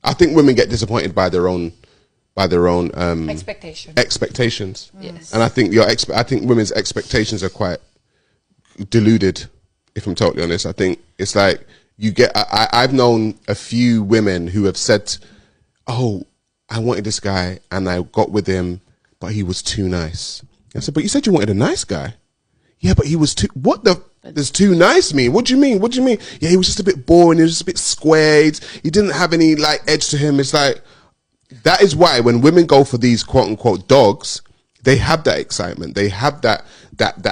I think women get disappointed by their own expectations. Yes. And I think I think women's expectations are quite deluded, if I'm totally honest. I think it's like I've known a few women who have said, oh, I wanted this guy and I got with him, but he was too nice. I said, but you said you wanted a nice guy. Yeah, but he was too, what does too nice mean? What do you mean? What do you mean? Yeah, he was just a bit boring. He was just a bit squared. He didn't have any like edge to him. It's like, that is why when women go for these quote unquote dogs, they have that excitement. They have that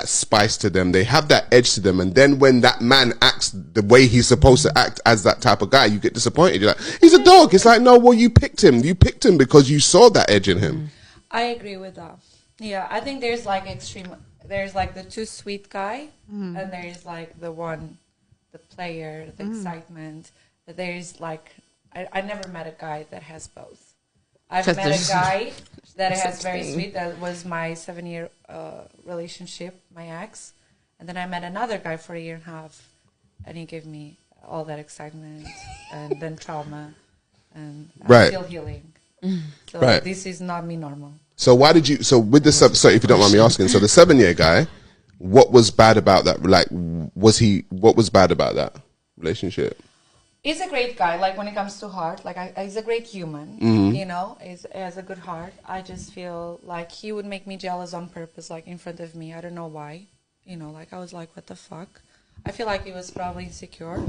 spice to them. They have that edge to them. And then when that man acts the way he's supposed to act as that type of guy, you get disappointed. You're like, he's a dog. It's like, no, well, you picked him. You picked him because you saw that edge in him. I agree with that. Yeah, I think there's like there's like the too sweet guy, and there's like the player, the excitement. There's like, I never met a guy that has both. I've met a guy that has very sweet. That was my 7-year relationship, my ex. And then I met another guy for 1.5 years, and he gave me all that excitement and then trauma. And I'm still healing. So this is not me normal. So why did you, so with the, sorry if you don't mind me asking, so the 7-year guy, what was bad about that? Like, what was bad about that relationship? He's a great guy, like when it comes to heart, like he's a great human, you know, he has a good heart. I just feel like he would make me jealous on purpose, like in front of me. I don't know why, you know, like I was like, what the fuck? I feel like he was probably insecure,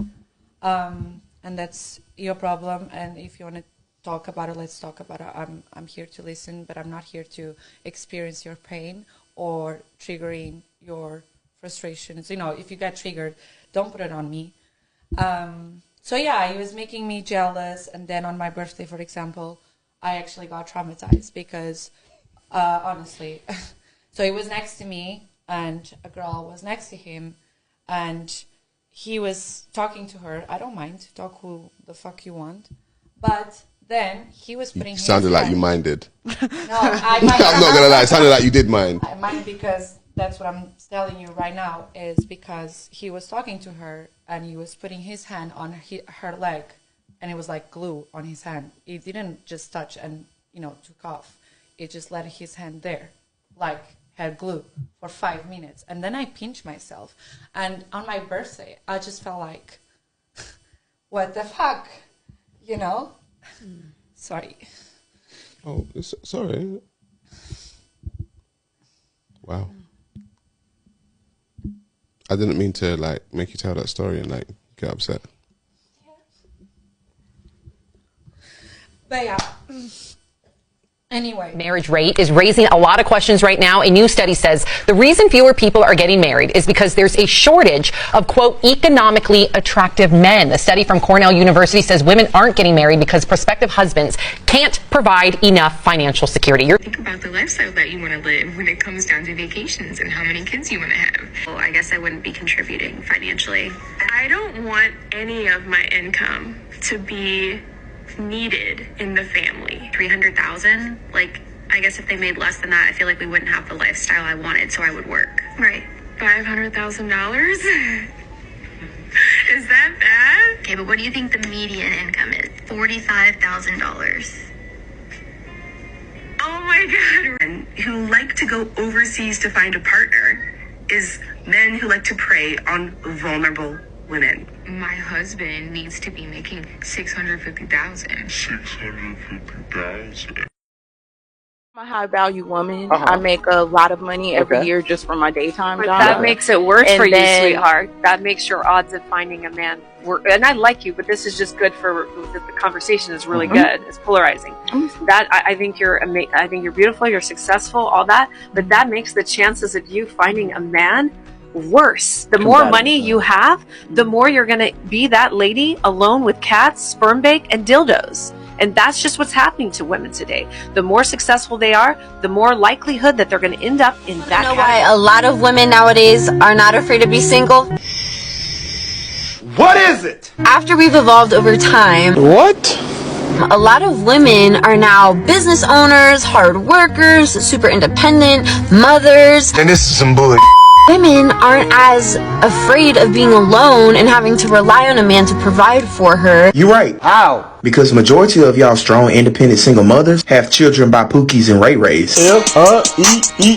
and that's your problem. And if you want to talk about it, let's talk about it. I'm here to listen, but I'm not here to experience your pain or triggering your frustrations. You know, if you get triggered, don't put it on me. So yeah, he was making me jealous, and then on my birthday, for example, I actually got traumatized because, honestly, so he was next to me, and a girl was next to him, and he was talking to her. I don't mind, talk who the fuck you want, but then he was putting. Sounded like you minded. No, I'm not gonna lie. It sounded like you did mind. I mind because that's what I'm telling you right now, is because he was talking to her and he was putting his hand on her leg, and it was like glue on his hand. He didn't just touch and, you know, took off. It just let his hand there, like had glue for 5 minutes. And then I pinched myself. And on my birthday, I just felt like, what the fuck? You know? Sorry. Oh, sorry. Wow. I didn't mean to like make you tell that story and like get upset. Yeah. But yeah. Anyway. Marriage rate is raising a lot of questions right now. A new study says the reason fewer people are getting married is because there's a shortage of, quote, economically attractive men. A study from Cornell University says women aren't getting married because prospective husbands can't provide enough financial security. Think about the lifestyle that you want to live when it comes down to vacations and how many kids you want to have. Well, I guess I wouldn't be contributing financially. I don't want any of my income to be needed in the family. 300,000, like, I guess if they made less than that, I feel like we wouldn't have the lifestyle I wanted, so I would work. Right. $500,000? Is that bad? Okay, but what do you think the median income is? $45,000. Oh my God. Men who like to go overseas to find a partner is men who like to prey on vulnerable women. My husband needs to be making $650,000. $650,000. I'm a high value woman. I make a lot of money every year just for my daytime job. That makes it worse And for you, then- sweetheart. That makes your odds of finding a man work. And I like you, but this is just good for the conversation is really good. It's polarizing. That I think you're I think you're beautiful. You're successful. All that, but that makes the chances of you finding a man worse. The more money you have, the more you're going to be that lady alone with cats, sperm bake, and dildos. And that's just what's happening to women today. The more successful they are, the more likelihood that they're going to end up in that. You know why a lot of women nowadays are not afraid to be single? What is it? After we've evolved over time, What? a lot of women are now business owners, hard workers, super independent, mothers. And this is some bullshit. Women aren't as afraid of being alone and having to rely on a man to provide for her. You're right. How? Because majority of y'all strong, independent single mothers have children by Pookies and Ray Rays.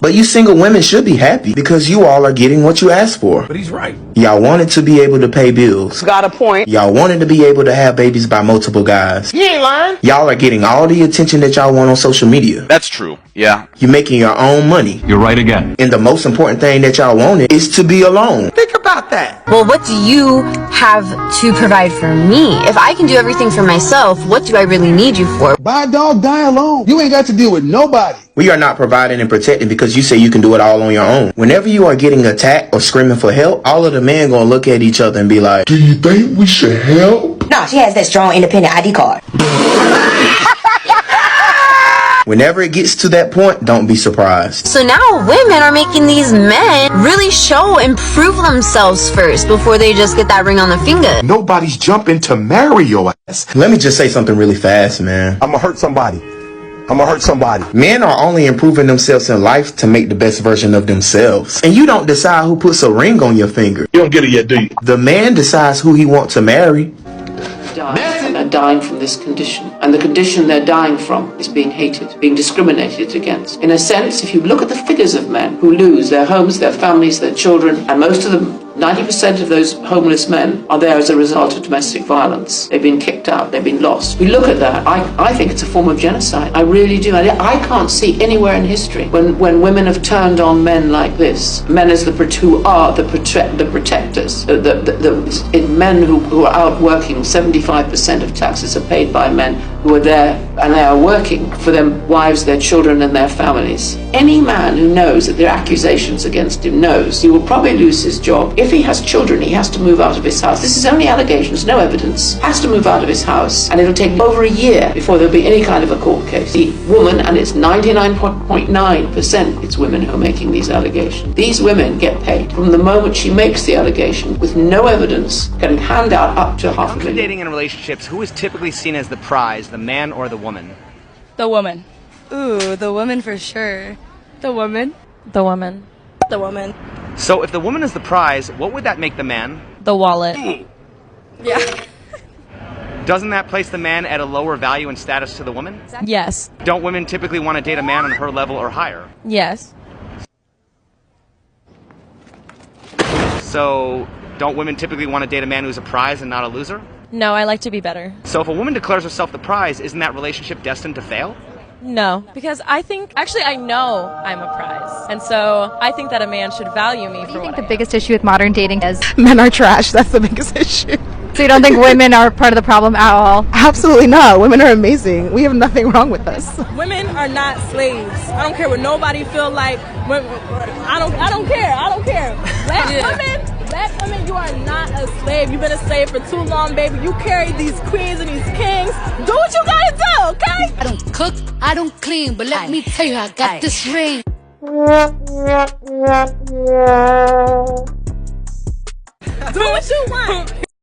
But you single women should be happy because you all are getting what you asked for. But he's right. Y'all wanted to be able to pay bills. Got a point. Y'all wanted to be able to have babies by multiple guys. You ain't lying. Y'all are getting all the attention that y'all want on social media. That's true. Yeah. You're making your own money. You're right again. And the most important thing that y'all wanted is to be alone. Think about that. Well, what do you have to provide for me? If I can do everything for myself, what do I really need you for? Buy a dog, die alone. You ain't got to deal with nobody. We are not providing and protecting because you say you can do it all on your own. Whenever you are getting attacked or screaming for help, all of the men gonna look at each other and be like, do you think we should help? No, she has that strong independent ID card. Whenever it gets to that point, don't be surprised. So now women are making these men really show and prove themselves first before they just get that ring on the finger. Nobody's jumping to marry your ass. Let me just say something really fast, man. I'ma hurt somebody. I'ma hurt somebody. Men are only improving themselves in life to make the best version of themselves. And you don't decide who puts a ring on your finger. You don't get it yet, do you? The man decides who he wants to marry. They're dying from this condition, and the condition they're dying from is being hated, being discriminated against. In a sense, if you look at the figures of men who lose their homes, their families, their children, and most of them, 90% of those homeless men are there as a result of domestic violence. They've been kicked out, they've been lost. We look at that, I think it's a form of genocide. I really do. I can't see anywhere in history when women have turned on men like this. Men as who are the protectors. Men who are out working, 75% of taxes are paid by men who are there and they are working for their wives, their children and their families. Any man who knows that there are accusations against him knows he will probably lose his job. If he has children, he has to move out of his house. This is only allegations, no evidence. Has to move out of his house, and it'll take over a year before there'll be any kind of a court case. The woman, and it's 99.9%, it's women who are making these allegations. These women get paid from the moment she makes the allegation with no evidence, can hand out up to $500,000. Dating and relationships, who is typically seen as the prize, the man or the woman? The woman. Ooh, the woman for sure. The woman. The woman. The woman. So if the woman is the prize, what would that make the man? The wallet. Yeah. Doesn't that place the man at a lower value and status to the woman? Yes. Don't women typically want to date a man on her level or higher? Yes. So don't women typically want to date a man who's a prize and not a loser? No, I like to be better. So if a woman declares herself the prize, isn't that relationship destined to fail? No, because I know I'm a prize. And so I think that a man should value me for what I am. The biggest issue with modern dating is men are trash. That's the biggest issue. So you don't think women are part of the problem at all? Absolutely not. Women are amazing. We have nothing wrong with us. Women are not slaves. I don't care what nobody feel like. I don't care. Black women, you are not a slave. You've been a slave for too long, baby. You carry these queens and these kings. Do what you gotta do, okay? I don't cook, I don't clean, but let me tell you, I got this ring. Do what you want.